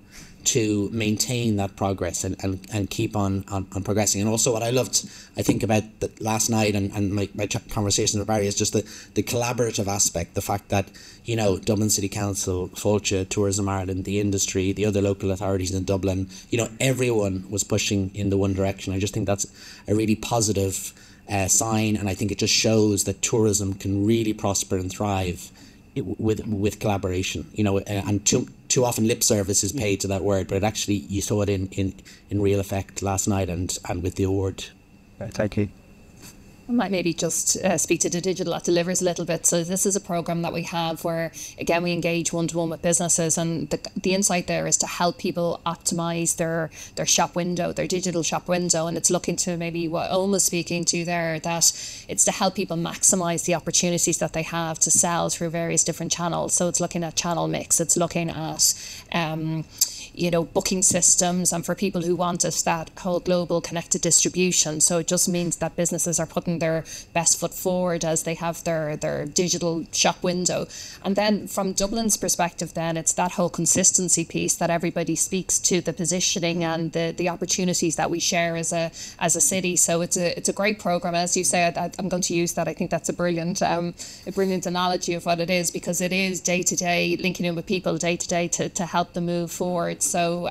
to maintain that progress and keep on progressing. And also what I loved, I think, about last night and my conversations with Barry is just the collaborative aspect, the fact that, Dublin City Council, Fáilte, Tourism Ireland, the industry, the other local authorities in Dublin, everyone was pushing in the one direction. I just think that's a really positive sign, and I think it just shows that tourism can really prosper and thrive with collaboration, and too often lip service is paid to that word, but actually you saw it in real effect last night and with the award. Thank you. I might maybe just speak to the digital that delivers a little bit. So this is a program that we have where, again, we engage one-to-one with businesses, and the insight there is to help people optimize their shop window, their digital shop window. And it's looking to maybe what Owen was speaking to there, that it's to help people maximize the opportunities that they have to sell through various different channels. So it's looking at channel mix, it's looking at booking systems, and for people who want us, that whole global connected distribution. So it just means that businesses are putting their best foot forward as they have their digital shop window. And then from Dublin's perspective, then it's that whole consistency piece that everybody speaks to, the positioning and the opportunities that we share as a city. So it's a great program, as you say. I'm going to use that. I think that's a brilliant analogy of what it is, because it is day to day, linking in with people day to day to help them move forward. So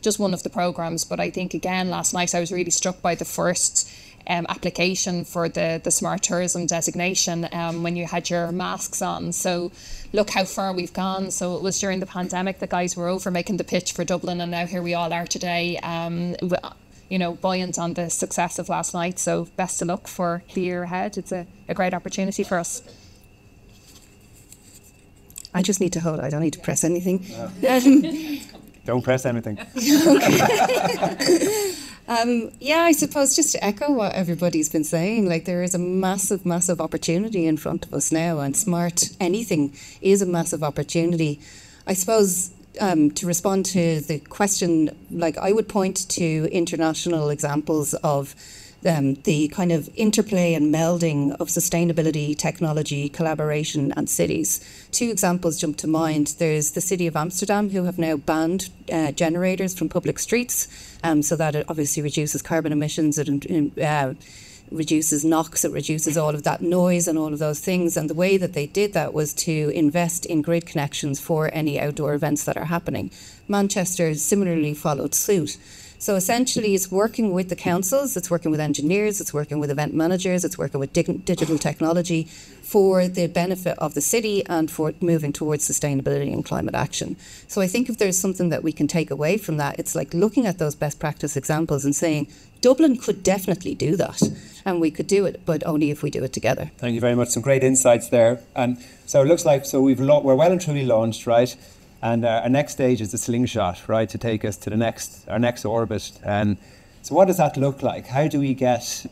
just one of the programs. But I think, again, last night I was really struck by the first application for the smart tourism designation when you had your masks on. So look how far we've gone. So it was during the pandemic, the guys were over making the pitch for Dublin, and now here we all are today, buoyant on the success of last night. So best of luck for the year ahead. It's a great opportunity for us. I just need to hold. I don't need to press anything. Don't press anything. I suppose just to echo what everybody's been saying, like, there is a massive, massive opportunity in front of us now, and smart anything is a massive opportunity. I suppose to respond to the question, like, I would point to international examples of the kind of interplay and melding of sustainability, technology, collaboration and cities. Two examples jump to mind. There's the city of Amsterdam, who have now banned generators from public streets, so that it obviously reduces carbon emissions, it reduces NOx, it reduces all of that noise and all of those things. And the way that they did that was to invest in grid connections for any outdoor events that are happening. Manchester similarly followed suit. So essentially it's working with the councils, it's working with engineers, it's working with event managers, it's working with digital technology for the benefit of the city and for moving towards sustainability and climate action. So I think if there's something that we can take away from that, it's like looking at those best practice examples and saying, Dublin could definitely do that, and we could do it, but only if we do it together. Thank you very much. Some great insights there. And so it looks like we're well and truly launched, right? And our next stage is the slingshot, right, to take us to our next orbit. And so what does that look like? How do we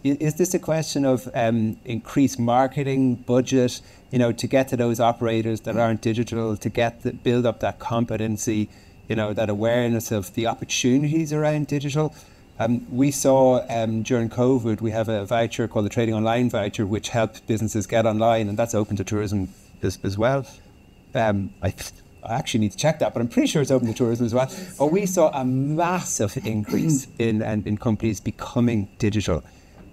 is this a question of increased marketing budget, to get to those operators that aren't digital, to build up that competency, that awareness of the opportunities around digital? We saw during COVID, we have a voucher called the Trading Online voucher, which helps businesses get online, and that's open to tourism as well. I actually need to check that, but I'm pretty sure it's open to tourism as well. But we saw a massive increase in companies becoming digital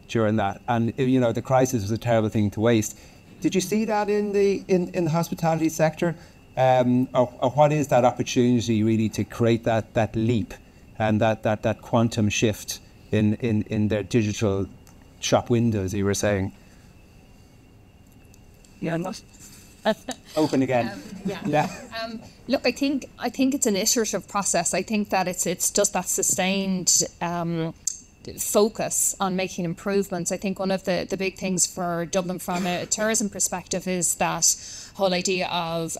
during that. And, the crisis was a terrible thing to waste. Did you see that in the hospitality sector? Or what is that opportunity really to create that leap and that quantum shift in their digital shop windows, you were saying? Yeah, I'm not. Open again. Look, I think it's an iterative process. I think that it's just that sustained focus on making improvements. I think one of the big things for Dublin from a tourism perspective is that whole idea of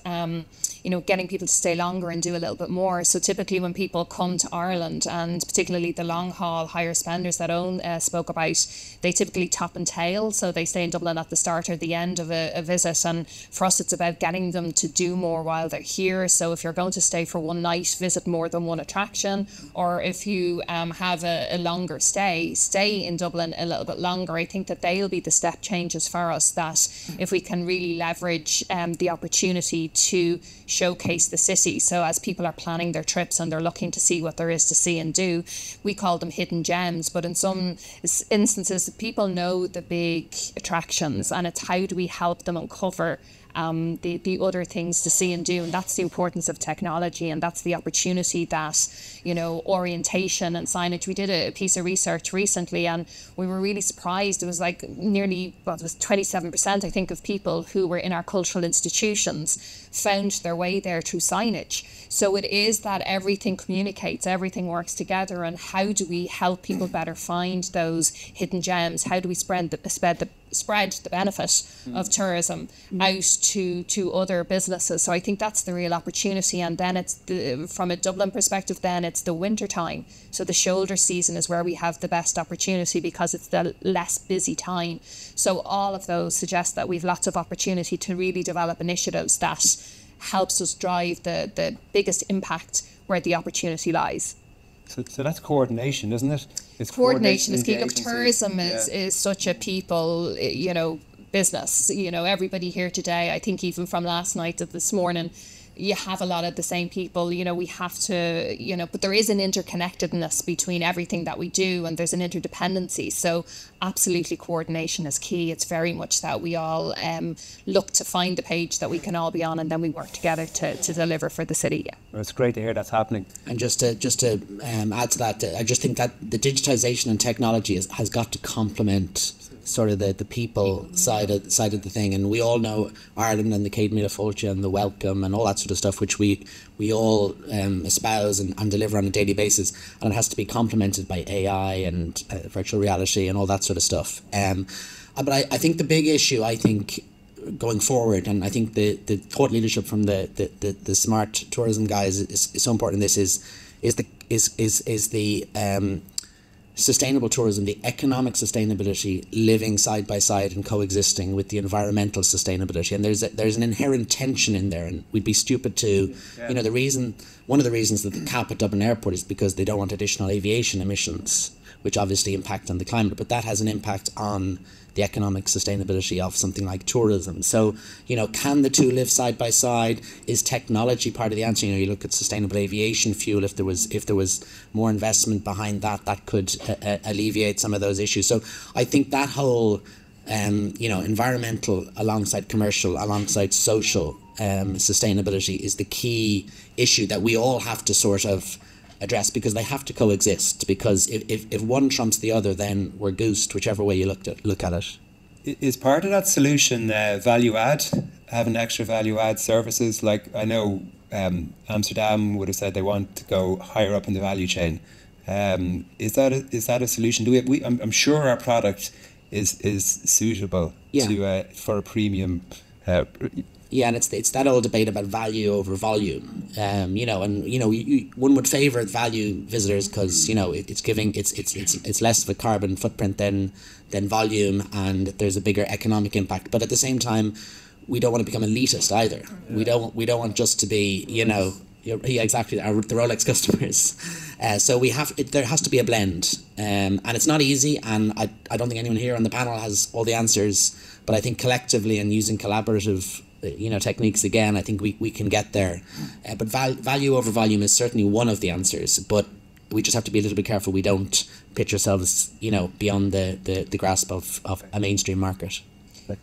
getting people to stay longer and do a little bit more. So typically when people come to Ireland, and particularly the long haul higher spenders that Owen spoke about, they typically top and tail. So they stay in Dublin at the start or the end of a visit. And for us, it's about getting them to do more while they're here. So if you're going to stay for one night, visit more than one attraction. Or if you have a longer stay in Dublin a little bit longer. I think that they'll be the step changes for us, that if we can really leverage the opportunity to showcase the city. So as people are planning their trips and they're looking to see what there is to see and do, we call them hidden gems. But in some instances, people know the big attractions, and it's how do we help them uncover the other things to see and do. And that's the importance of technology, and that's the opportunity that, orientation and signage. We did a piece of research recently, and we were really surprised. It was like nearly, it was 27%, I think, of people who were in our cultural institutions found their way there through signage. So it is that everything communicates, everything works together, and how do we help people better find those hidden gems? How do we spread the benefit of tourism out to other businesses? So I think that's the real opportunity. And then it's from a Dublin perspective, then it's the winter time. So the shoulder season is where we have the best opportunity because it's the less busy time. So all of those suggest that we've lots of opportunity to really develop initiatives that helps us drive the biggest impact where the opportunity lies. So that's coordination, isn't it? It's coordination is key. Look, tourism is such a people, business. Everybody here today, I think even from last night to this morning, you have a lot of the same people. We have to, but there is an interconnectedness between everything that we do, and there's an interdependency. So absolutely coordination is key. It's very much that we all look to find the page that we can all be on, and then we work together to deliver for the city. Yeah. Well, it's great to hear that's happening. And just to add to that, I just think that the digitization and technology has got to complement sort of the people side of the thing. And we all know Ireland and the Céad Míle Fáilte and the welcome and all that sort of stuff, which we all espouse and deliver on a daily basis, and it has to be complemented by AI and virtual reality and all that sort of stuff. But I think the big issue, going forward, and I think the thought leadership from the smart tourism guys is so important in this, is the sustainable tourism, the economic sustainability, living side by side and coexisting with the environmental sustainability. And there's an inherent tension in there, and we'd be stupid to, one of the reasons that the cap at Dublin Airport is because they don't want additional aviation emissions, which obviously impact on the climate, but that has an impact on the economic sustainability of something like tourism. So, can the two live side by side? Is technology part of the answer? You look at sustainable aviation fuel. If there was more investment behind that could alleviate some of those issues. So I think that whole, environmental alongside commercial, alongside social sustainability is the key issue that we all have to sort of address, because they have to coexist, because if one trumps the other, then we're goosed, whichever way you look at it. Is part of that solution value add, having extra value add services? Like I know Amsterdam would have said they want to go higher up in the value chain. Is that a solution? I'm sure our product is suitable for a premium. Yeah, and it's that old debate about value over volume, one would favour value visitors because it's less of a carbon footprint than volume, and there's a bigger economic impact. But at the same time, we don't want to become elitist either. Yeah. We don't want just to be exactly the Rolex customers. So there has to be a blend, and it's not easy. And I don't think anyone here on the panel has all the answers. But I think collectively and using collaborative techniques again, I think we can get there. But value over volume is certainly one of the answers, but we just have to be a little bit careful we don't pitch ourselves, beyond the grasp of a mainstream market.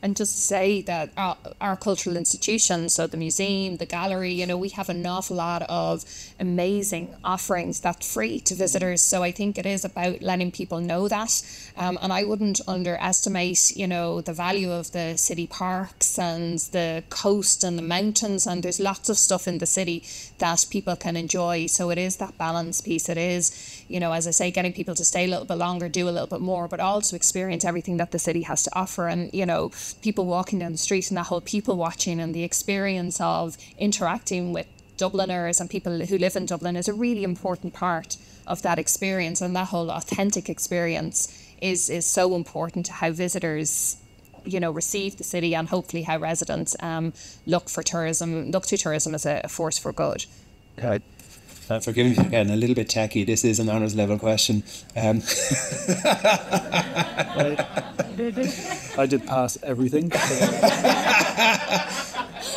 And just to say that our cultural institutions, so the museum, the gallery, you know, we have an awful lot of amazing offerings that's free to visitors. So I think it is about letting people know that. And I wouldn't underestimate, you know, the value of the city parks and the coast and the mountains. And there's lots of stuff in the city that people can enjoy. So it is that balance piece. It is, you know, as I say, getting people to stay a little bit longer, do a little bit more, but also experience everything that the city has to offer. And, you know, people walking down the street and that whole people watching and the experience of interacting with Dubliners and people who live in Dublin is a really important part of that experience. And that whole authentic experience is so important to how visitors, you know, receive the city, and hopefully how residents look to tourism as a force for good. Okay. Forgive me for getting a little bit techy. This is an honours level question. I did pass everything.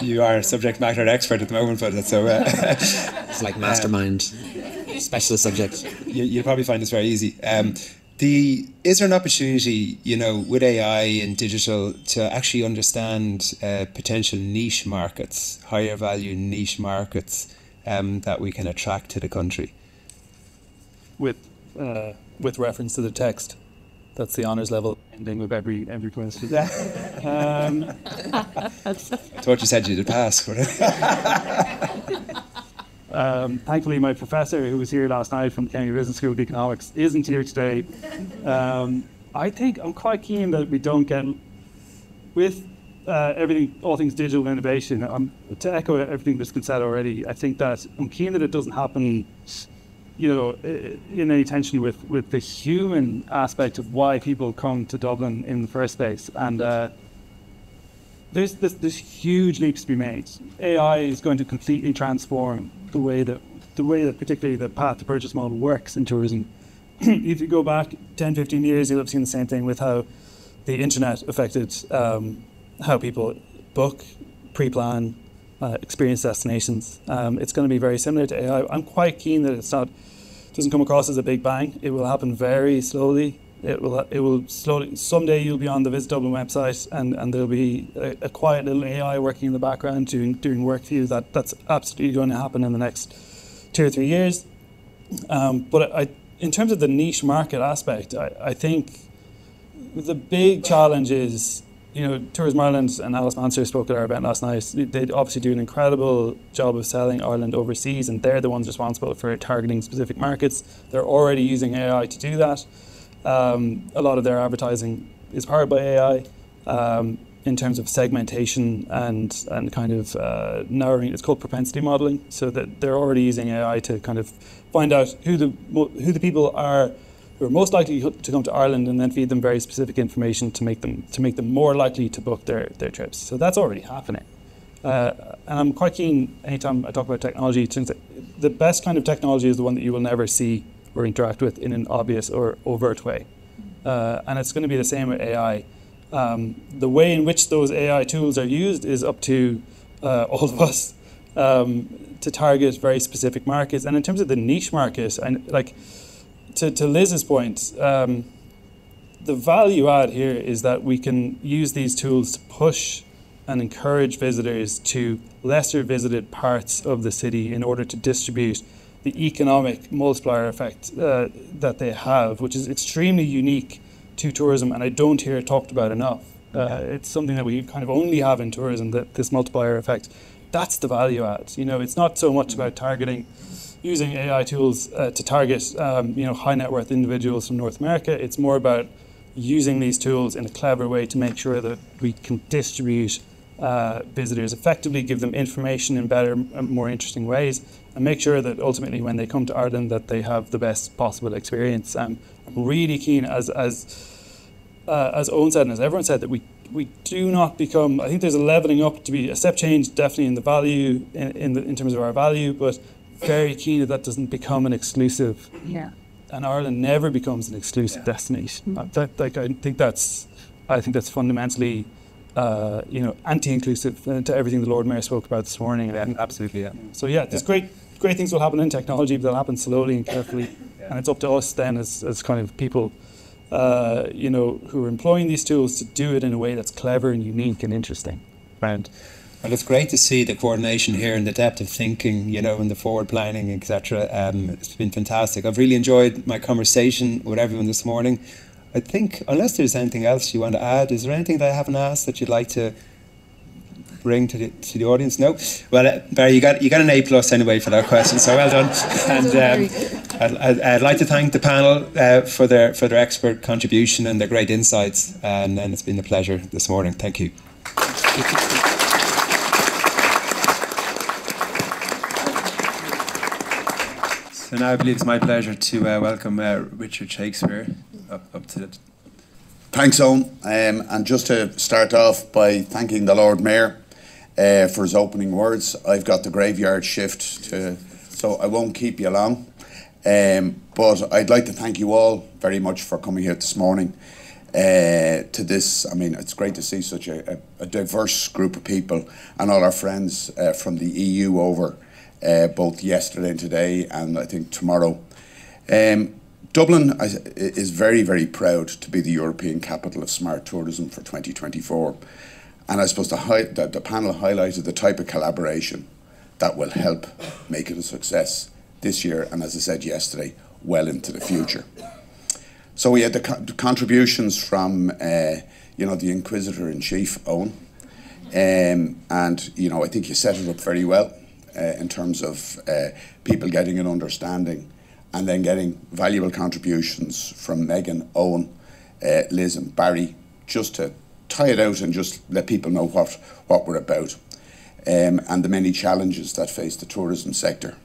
You are a subject matter expert at the moment, but so it's like mastermind, specialist subject. You'll probably find this very easy. Is there an opportunity, you know, with AI and digital to actually understand potential niche markets, higher value niche markets that we can attract to the country? With reference to the text, that's the honours level ending with every question. I thought you said you did pass. Thankfully, my professor, who was here last night from County Business School of Economics, isn't here today. I think I'm quite keen that we don't get, with everything, all things digital innovation, to echo everything that's been said already, I think that I'm keen that it doesn't happen, you know, in any tension with the human aspect of why people come to Dublin in the first place. And there's huge leaps to be made. AI is going to completely transform the way that particularly the path to purchase model works in tourism. If you go back 10, 15 years, you'll have seen the same thing with how the internet affected how people book, pre-plan, experience destinations. It's going to be very similar to AI. I'm quite keen that it doesn't come across as a big bang. It will happen very slowly. It will slowly. Someday you'll be on the Visit Dublin website, and there'll be a quiet little AI working in the background doing work for you. That's absolutely going to happen in the next 2 or 3 years. But in terms of the niche market aspect, I think the big challenge is, you know, Tourism Ireland and Alice Manser spoke at our event last night. They obviously do an incredible job of selling Ireland overseas, and they're the ones responsible for targeting specific markets. They're already using AI to do that. A lot of their advertising is powered by AI in terms of segmentation and kind of narrowing. It's called propensity modeling. So that they're already using AI to kind of find out who the people are who are most likely to come to Ireland, and then feed them very specific information to make them more likely to book their trips. So that's already happening. And I'm quite keen, anytime I talk about technology, to say the best kind of technology is the one that you will never see or interact with in an obvious or overt way. And it's going to be the same with AI. The way in which those AI tools are used is up to all of us to target very specific markets. And in terms of the niche market, and like to Liz's point, the value add here is that we can use these tools to push and encourage visitors to lesser visited parts of the city in order to distribute the economic multiplier effect that they have, which is extremely unique to tourism, and I don't hear it talked about enough. It's something that we kind of only have in tourism, that this multiplier effect. That's the value add. You know, it's not so much about using AI tools to target high net worth individuals from North America. It's more about using these tools in a clever way to make sure that we can distribute visitors effectively, give them information in better and more interesting ways, and make sure that ultimately when they come to Ireland that they have the best possible experience. I'm really keen, as Owen said and as everyone said, that we do not become, I think there's a levelling up to be a step change definitely in the value, in terms of our value, but very keen that doesn't become an exclusive. Yeah. And Ireland never becomes an exclusive destination. I think that's fundamentally anti-inclusive to everything the Lord Mayor spoke about this morning. Yeah, absolutely, yeah. So there's great things will happen in technology, but they'll happen slowly and carefully. And it's up to us then as kind of people who are employing these tools to do it in a way that's clever and unique and interesting. And well, it's great to see the coordination here and the depth of thinking, and the forward planning, etc. It's been fantastic. I've really enjoyed my conversation with everyone this morning. I think, unless there's anything else you want to add, is there anything that I haven't asked that you'd like to bring to the audience? No? Well, Barry, you got an A+ anyway for that question, so well done. And I'd like to thank the panel for their expert contribution and their great insights, and it's been a pleasure this morning. Thank you. So now I believe it's my pleasure to welcome Richard Shakespeare up to it. Thanks, Owen. And just to start off by thanking the Lord Mayor for his opening words. I've got the graveyard shift, so I won't keep you long. But I'd like to thank you all very much for coming here this morning to this. I mean, it's great to see such a diverse group of people and all our friends from the EU over both yesterday and today, and I think tomorrow. Dublin is very, very proud to be the European capital of smart tourism for 2024. And I suppose the panel highlighted the type of collaboration that will help make it a success this year, and as I said yesterday, well into the future. So we had the contributions from, the Inquisitor-in-Chief, Owen. And, I think you set it up very well in terms of people getting an understanding and then getting valuable contributions from Megan, Owen, Liz and Barry, just to tie it out and just let people know what we're about, and the many challenges that face the tourism sector,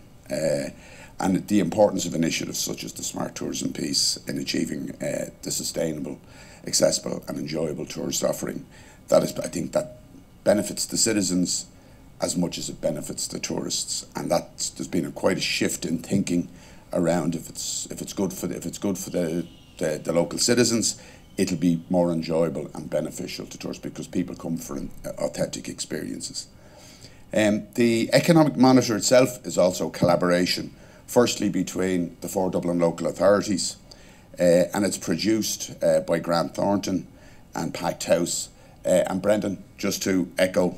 and the importance of initiatives such as the Smart Tourism piece in achieving the sustainable, accessible and enjoyable tourist offering. That is, I think, that benefits the citizens as much as it benefits the tourists, and there's been quite a shift in thinking around if it's good for the local citizens, it'll be more enjoyable and beneficial to tourists because people come for authentic experiences. The Economic Monitor itself is also collaboration, firstly between the 4 Dublin local authorities, and it's produced by Grant Thornton and Packed House. And Brendan, just to echo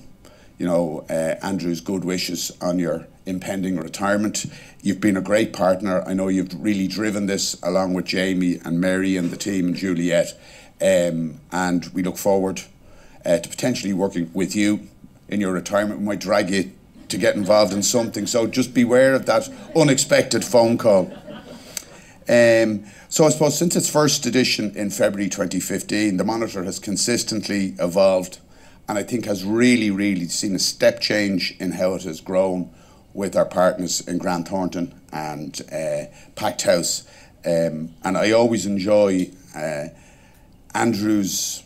Andrew's good wishes on your impending retirement. You've been a great partner. I know you've really driven this along with Jamie and Mary and the team and Juliet. And we look forward to potentially working with you in your retirement. We might drag you to get involved in something. So just beware of that unexpected phone call. So I suppose since its first edition in February 2015, the Monitor has consistently evolved and I think has really, really seen a step change in how it has grown with our partners in Grant Thornton and Packed House. And I always enjoy Andrew's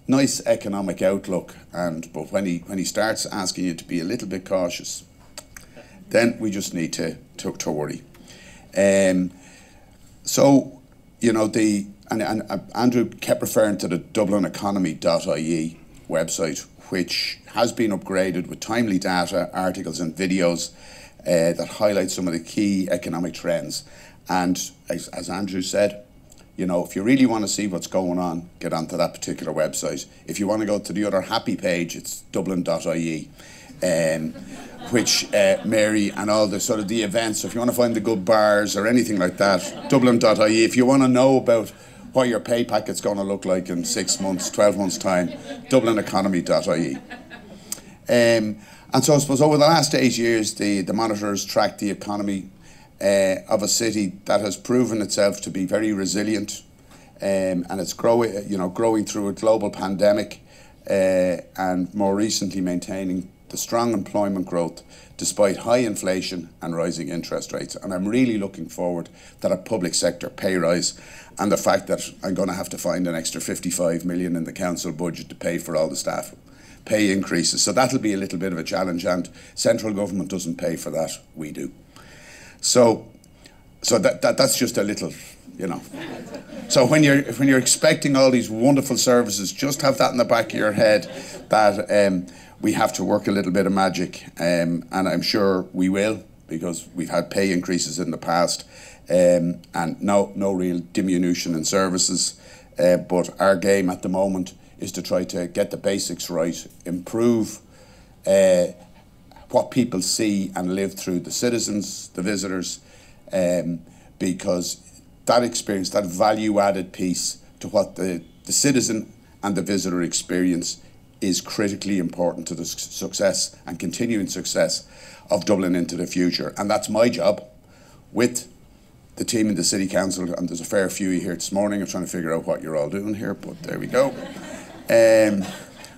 nice economic outlook, but when he starts asking you to be a little bit cautious, then we just need to worry. So, Andrew kept referring to the Dublin Economy.ie website, which has been upgraded with timely data, articles and videos that highlight some of the key economic trends. And as Andrew said, if you really want to see what's going on, get onto that particular website. If you want to go to the other happy page, it's Dublin.ie, which Mary and all the sort of the events, so if you want to find the good bars or anything like that, Dublin.ie. If you want to know about what your pay packet's going to look like in 6 months, 12 months' time, DublinEconomy.ie. And so I suppose over the last 8 years, the Monitor has tracked the economy of a city that has proven itself to be very resilient, and it's growing through a global pandemic, and more recently maintaining the strong employment growth despite high inflation and rising interest rates. And I'm really looking forward to that public sector pay rise and the fact that I'm going to have to find an extra 55 million in the council budget to pay for all the staff pay increases. So that'll be a little bit of a challenge, and central government doesn't pay for that, we do. So that's just a little, So when you're expecting all these wonderful services, just have that in the back of your head that we have to work a little bit of magic, and I'm sure we will, because we've had pay increases in the past, and no real diminution in services. But our game at the moment is to try to get the basics right, improve what people see and live through the citizens, the visitors, because that experience, that value-added piece to what the citizen and the visitor experience is critically important to the success and continuing success of Dublin into the future. And that's my job with the team in the City Council, and there's a fair few here this morning. I'm trying to figure out what you're all doing here, but there we go.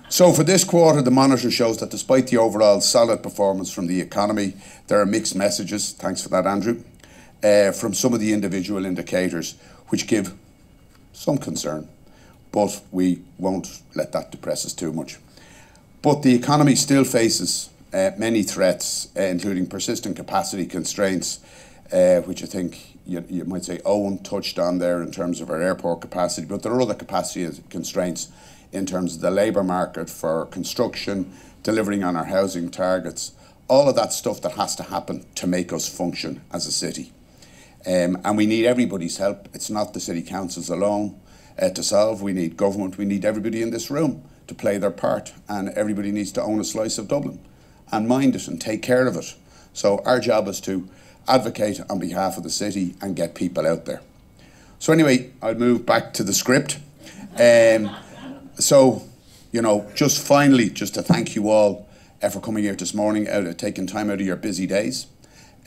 So for this quarter, the Monitor shows that despite the overall solid performance from the economy, there are mixed messages, thanks for that, Andrew, from some of the individual indicators, which give some concern, but we won't let that depress us too much. But the economy still faces many threats, including persistent capacity constraints, which I think you might say Owen touched on there in terms of our airport capacity, but there are other capacity constraints in terms of the labour market for construction, delivering on our housing targets, all of that stuff that has to happen to make us function as a city. And we need everybody's help. It's not the city councils alone to solve. We need government. We need everybody in this room to play their part, and everybody needs to own a slice of Dublin and mind it and take care of it. So our job is to advocate on behalf of the city and get people out there. So anyway, I'll move back to the script. So, you know, just finally, just to thank you all for coming here this morning, taking time out of your busy days.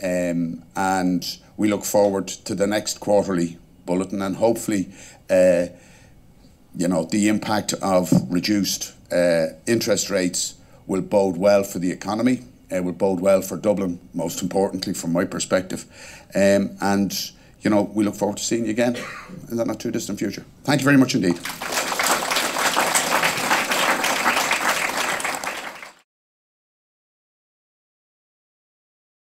And we look forward to the next quarterly bulletin, and hopefully, you know, the impact of reduced interest rates will bode well for the economy. It will bode well for Dublin, most importantly, from my perspective. And, you know, we look forward to seeing you again in the not too distant future. Thank you very much indeed.